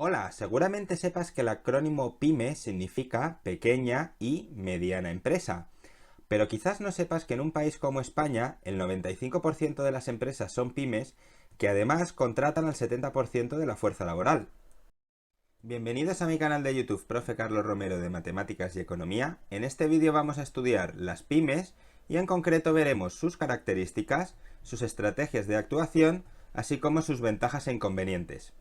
Hola, seguramente sepas que el acrónimo PYME significa pequeña y mediana empresa. Pero quizás no sepas que en un país como España, el 95% de las empresas son pymes, que además contratan al 70% de la fuerza laboral. Bienvenidos a mi canal de YouTube, Profe Carlos Romero de Matemáticas y Economía. En este vídeo vamos a estudiar las pymes y en concreto veremos sus características, sus estrategias de actuación, así como sus ventajas e inconvenientes.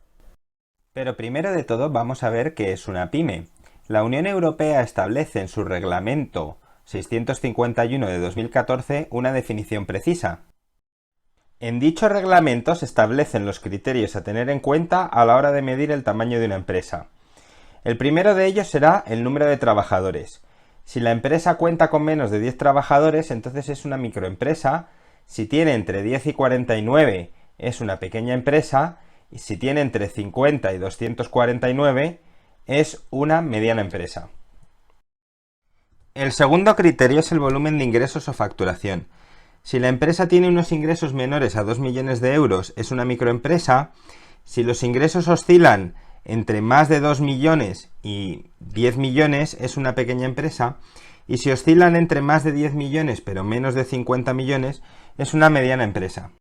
Pero primero de todo vamos a ver qué es una pyme. La Unión Europea establece en su reglamento 651 de 2014 una definición precisa. En dicho reglamento se establecen los criterios a tener en cuenta a la hora de medir el tamaño de una empresa. El primero de ellos será el número de trabajadores. Si la empresa cuenta con menos de 10 trabajadores, entonces es una microempresa. Si tiene entre 10 y 49, es una pequeña empresa. Y si tiene entre 50 y 249, es una mediana empresa. El segundo criterio es el volumen de ingresos o facturación. Si la empresa tiene unos ingresos menores a 2 millones de euros, es una microempresa. Si los ingresos oscilan entre más de 2 millones y 10 millones, es una pequeña empresa. Y si oscilan entre más de 10 millones pero menos de 50 millones, es una mediana empresa.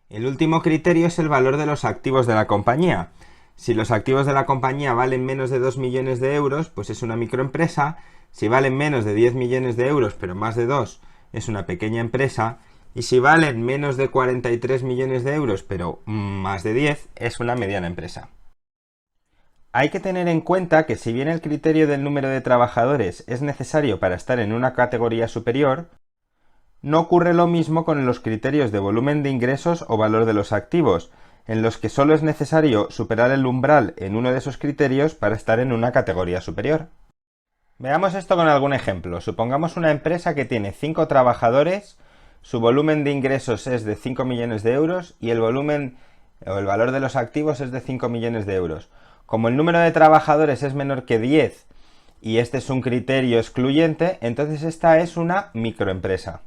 El último criterio es el valor de los activos de la compañía. Si los activos de la compañía valen menos de 2 millones de euros, pues es una microempresa. Si valen menos de 10 millones de euros, pero más de 2, es una pequeña empresa. Y si valen menos de 43 millones de euros, pero más de 10, es una mediana empresa. Hay que tener en cuenta que si bien el criterio del número de trabajadores es necesario para estar en una categoría superior, no ocurre lo mismo con los criterios de volumen de ingresos o valor de los activos, en los que solo es necesario superar el umbral en uno de esos criterios para estar en una categoría superior. Veamos esto con algún ejemplo. Supongamos una empresa que tiene 5 trabajadores, su volumen de ingresos es de 5 millones de euros y el volumen o el valor de los activos es de 5 millones de euros. Como el número de trabajadores es menor que 10 y este es un criterio excluyente, entonces esta es una microempresa.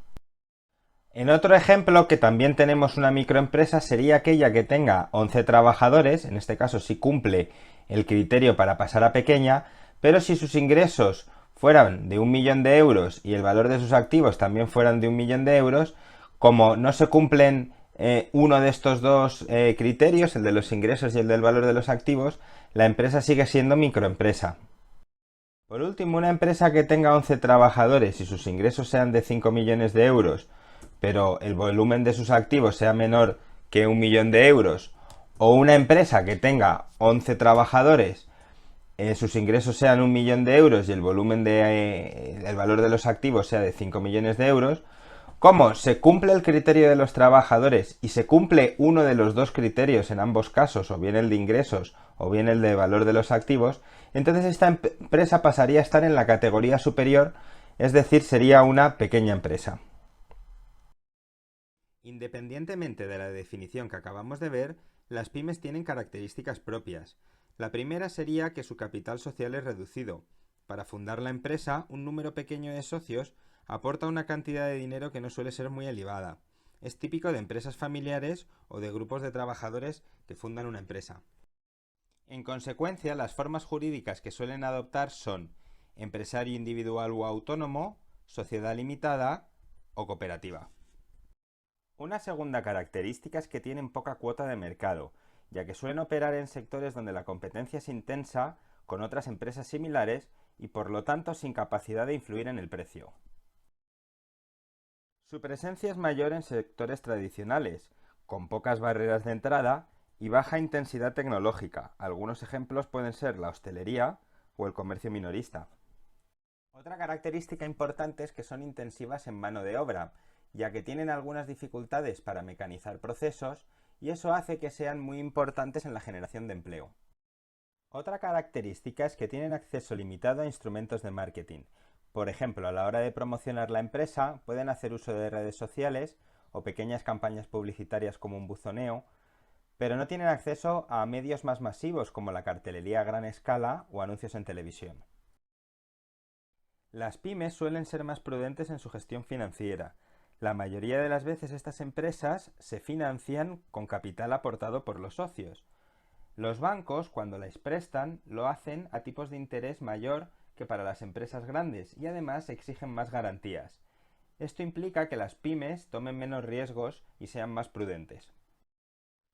En otro ejemplo, que también tenemos una microempresa, sería aquella que tenga 11 trabajadores, en este caso si cumple el criterio para pasar a pequeña, pero si sus ingresos fueran de 1 millón de euros y el valor de sus activos también fueran de 1 millón de euros, como no se cumplen uno de estos dos criterios, el de los ingresos y el del valor de los activos, la empresa sigue siendo microempresa. Por último, una empresa que tenga 11 trabajadores y sus ingresos sean de 5 millones de euros, pero el volumen de sus activos sea menor que 1 millón de euros, o una empresa que tenga 11 trabajadores, sus ingresos sean 1 millón de euros y el volumen el valor de los activos sea de 5 millones de euros, como se cumple el criterio de los trabajadores y se cumple uno de los dos criterios en ambos casos, o bien el de ingresos o bien el de valor de los activos, entonces esta empresa pasaría a estar en la categoría superior, es decir, sería una pequeña empresa. Independientemente de la definición que acabamos de ver, las pymes tienen características propias. La primera sería que su capital social es reducido. Para fundar la empresa, un número pequeño de socios aporta una cantidad de dinero que no suele ser muy elevada. Es típico de empresas familiares o de grupos de trabajadores que fundan una empresa. En consecuencia, las formas jurídicas que suelen adoptar son empresario individual o autónomo, sociedad limitada o cooperativa. Una segunda característica es que tienen poca cuota de mercado, ya que suelen operar en sectores donde la competencia es intensa con otras empresas similares y por lo tanto sin capacidad de influir en el precio. Su presencia es mayor en sectores tradicionales, con pocas barreras de entrada y baja intensidad tecnológica. Algunos ejemplos pueden ser la hostelería o el comercio minorista. Otra característica importante es que son intensivas en mano de obra, ya que tienen algunas dificultades para mecanizar procesos y eso hace que sean muy importantes en la generación de empleo. Otra característica es que tienen acceso limitado a instrumentos de marketing. Por ejemplo, a la hora de promocionar la empresa, pueden hacer uso de redes sociales o pequeñas campañas publicitarias como un buzoneo, pero no tienen acceso a medios más masivos como la cartelería a gran escala o anuncios en televisión. Las pymes suelen ser más prudentes en su gestión financiera. La mayoría de las veces estas empresas se financian con capital aportado por los socios. Los bancos, cuando les prestan, lo hacen a tipos de interés mayor que para las empresas grandes y además exigen más garantías. Esto implica que las pymes tomen menos riesgos y sean más prudentes.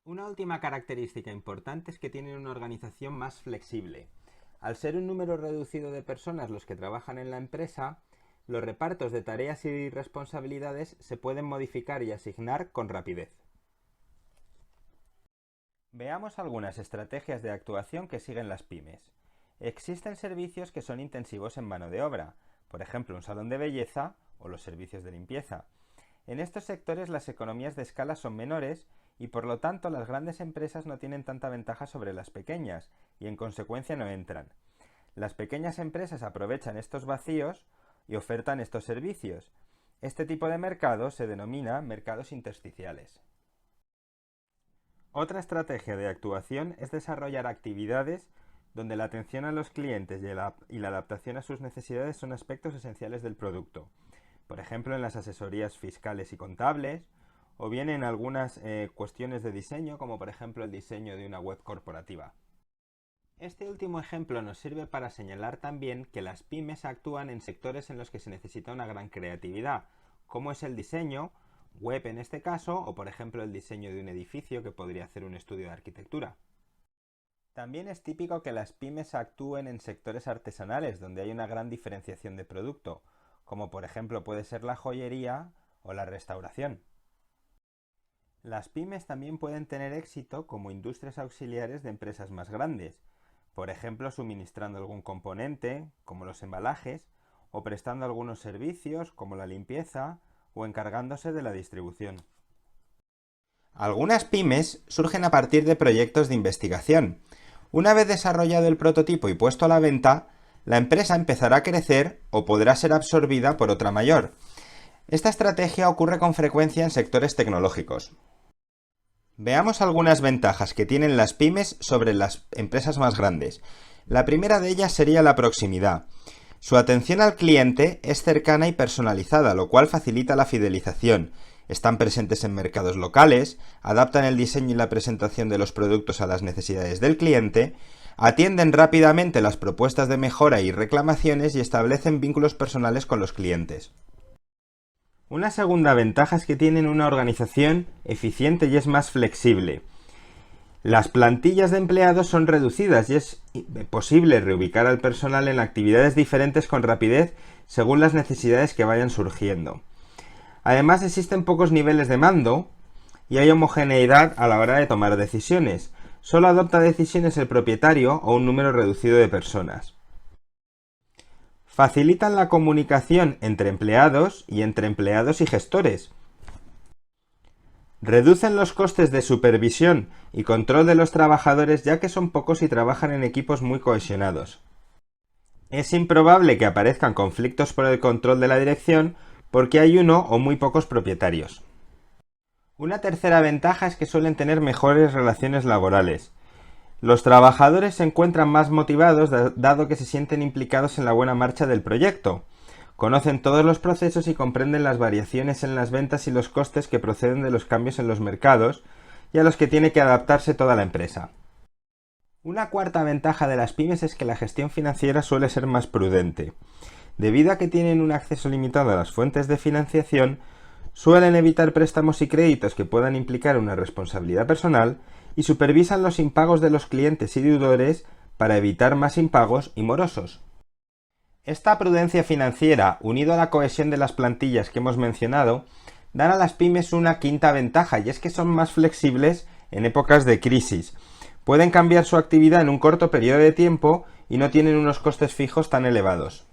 Una última característica importante es que tienen una organización más flexible. Al ser un número reducido de personas los que trabajan en la empresa, los repartos de tareas y responsabilidades se pueden modificar y asignar con rapidez. Veamos algunas estrategias de actuación que siguen las pymes. Existen servicios que son intensivos en mano de obra, por ejemplo un salón de belleza o los servicios de limpieza. En estos sectores las economías de escala son menores y por lo tanto las grandes empresas no tienen tanta ventaja sobre las pequeñas y en consecuencia no entran. Las pequeñas empresas aprovechan estos vacíos y ofertan estos servicios. Este tipo de mercado se denomina mercados intersticiales. Otra estrategia de actuación es desarrollar actividades donde la atención a los clientes y la adaptación a sus necesidades son aspectos esenciales del producto. Por ejemplo, en las asesorías fiscales y contables, o bien en algunas cuestiones de diseño, como por ejemplo el diseño de una web corporativa. Este último ejemplo nos sirve para señalar también que las pymes actúan en sectores en los que se necesita una gran creatividad, como es el diseño, web en este caso, o por ejemplo el diseño de un edificio que podría hacer un estudio de arquitectura. También es típico que las pymes actúen en sectores artesanales donde hay una gran diferenciación de producto, como por ejemplo puede ser la joyería o la restauración. Las pymes también pueden tener éxito como industrias auxiliares de empresas más grandes, por ejemplo suministrando algún componente, como los embalajes, o prestando algunos servicios, como la limpieza, o encargándose de la distribución. Algunas pymes surgen a partir de proyectos de investigación. Una vez desarrollado el prototipo y puesto a la venta, la empresa empezará a crecer o podrá ser absorbida por otra mayor. Esta estrategia ocurre con frecuencia en sectores tecnológicos. Veamos algunas ventajas que tienen las pymes sobre las empresas más grandes. La primera de ellas sería la proximidad. Su atención al cliente es cercana y personalizada, lo cual facilita la fidelización. Están presentes en mercados locales, adaptan el diseño y la presentación de los productos a las necesidades del cliente, atienden rápidamente las propuestas de mejora y reclamaciones y establecen vínculos personales con los clientes. Una segunda ventaja es que tienen una organización eficiente y es más flexible. Las plantillas de empleados son reducidas y es posible reubicar al personal en actividades diferentes con rapidez según las necesidades que vayan surgiendo. Además existen pocos niveles de mando y hay homogeneidad a la hora de tomar decisiones. Solo adopta decisiones el propietario o un número reducido de personas. Facilitan la comunicación entre empleados y gestores. Reducen los costes de supervisión y control de los trabajadores ya que son pocos y trabajan en equipos muy cohesionados. Es improbable que aparezcan conflictos por el control de la dirección porque hay uno o muy pocos propietarios. Una tercera ventaja es que suelen tener mejores relaciones laborales. Los trabajadores se encuentran más motivados dado que se sienten implicados en la buena marcha del proyecto. Conocen todos los procesos y comprenden las variaciones en las ventas y los costes que proceden de los cambios en los mercados y a los que tiene que adaptarse toda la empresa. Una cuarta ventaja de las pymes es que la gestión financiera suele ser más prudente. Debido a que tienen un acceso limitado a las fuentes de financiación, suelen evitar préstamos y créditos que puedan implicar una responsabilidad personal y supervisan los impagos de los clientes y deudores para evitar más impagos y morosos. Esta prudencia financiera, unido a la cohesión de las plantillas que hemos mencionado, dan a las pymes una quinta ventaja y es que son más flexibles en épocas de crisis. Pueden cambiar su actividad en un corto periodo de tiempo y no tienen unos costes fijos tan elevados.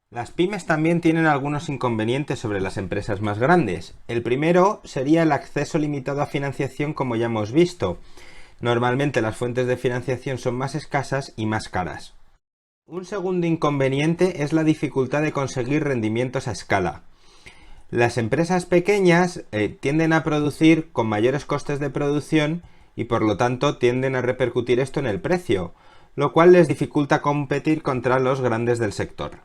Las pymes también tienen algunos inconvenientes sobre las empresas más grandes. El primero sería el acceso limitado a financiación, como ya hemos visto. Normalmente las fuentes de financiación son más escasas y más caras. Un segundo inconveniente es la dificultad de conseguir rendimientos a escala. Las empresas pequeñas tienden a producir con mayores costes de producción y por lo tanto tienden a repercutir esto en el precio, lo cual les dificulta competir contra los grandes del sector.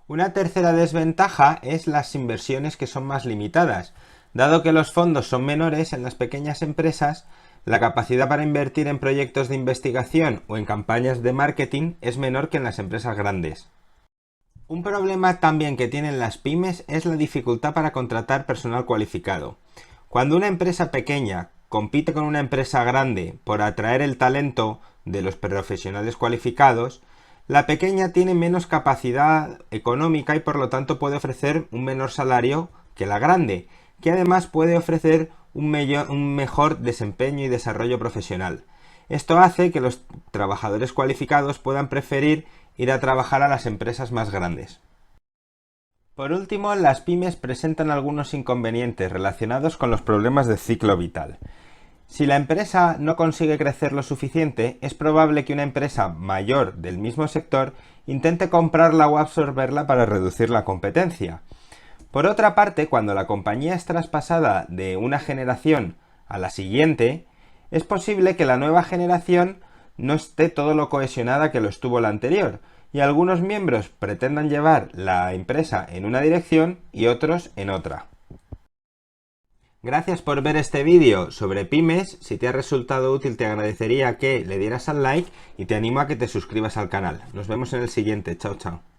Una tercera desventaja es las inversiones que son más limitadas. Dado que los fondos son menores en las pequeñas empresas, La capacidad para invertir en proyectos de investigación o en campañas de marketing es menor que en las empresas grandes. Un problema también que tienen las pymes es la dificultad para contratar personal cualificado. Cuando una empresa pequeña compite con una empresa grande por atraer el talento de los profesionales cualificados, la pequeña tiene menos capacidad económica y por lo tanto puede ofrecer un menor salario que la grande, que además puede ofrecer un mejor desempeño y desarrollo profesional. Esto hace que los trabajadores cualificados puedan preferir ir a trabajar a las empresas más grandes. Por último, las pymes presentan algunos inconvenientes relacionados con los problemas de ciclo vital. Si la empresa no consigue crecer lo suficiente, es probable que una empresa mayor del mismo sector intente comprarla o absorberla para reducir la competencia. Por otra parte, cuando la compañía es traspasada de una generación a la siguiente, es posible que la nueva generación no esté todo lo cohesionada que lo estuvo la anterior, y algunos miembros pretendan llevar la empresa en una dirección y otros en otra. Gracias por ver este vídeo sobre pymes. Si te ha resultado útil, te agradecería que le dieras al like y te animo a que te suscribas al canal. Nos vemos en el siguiente. Chao, chao.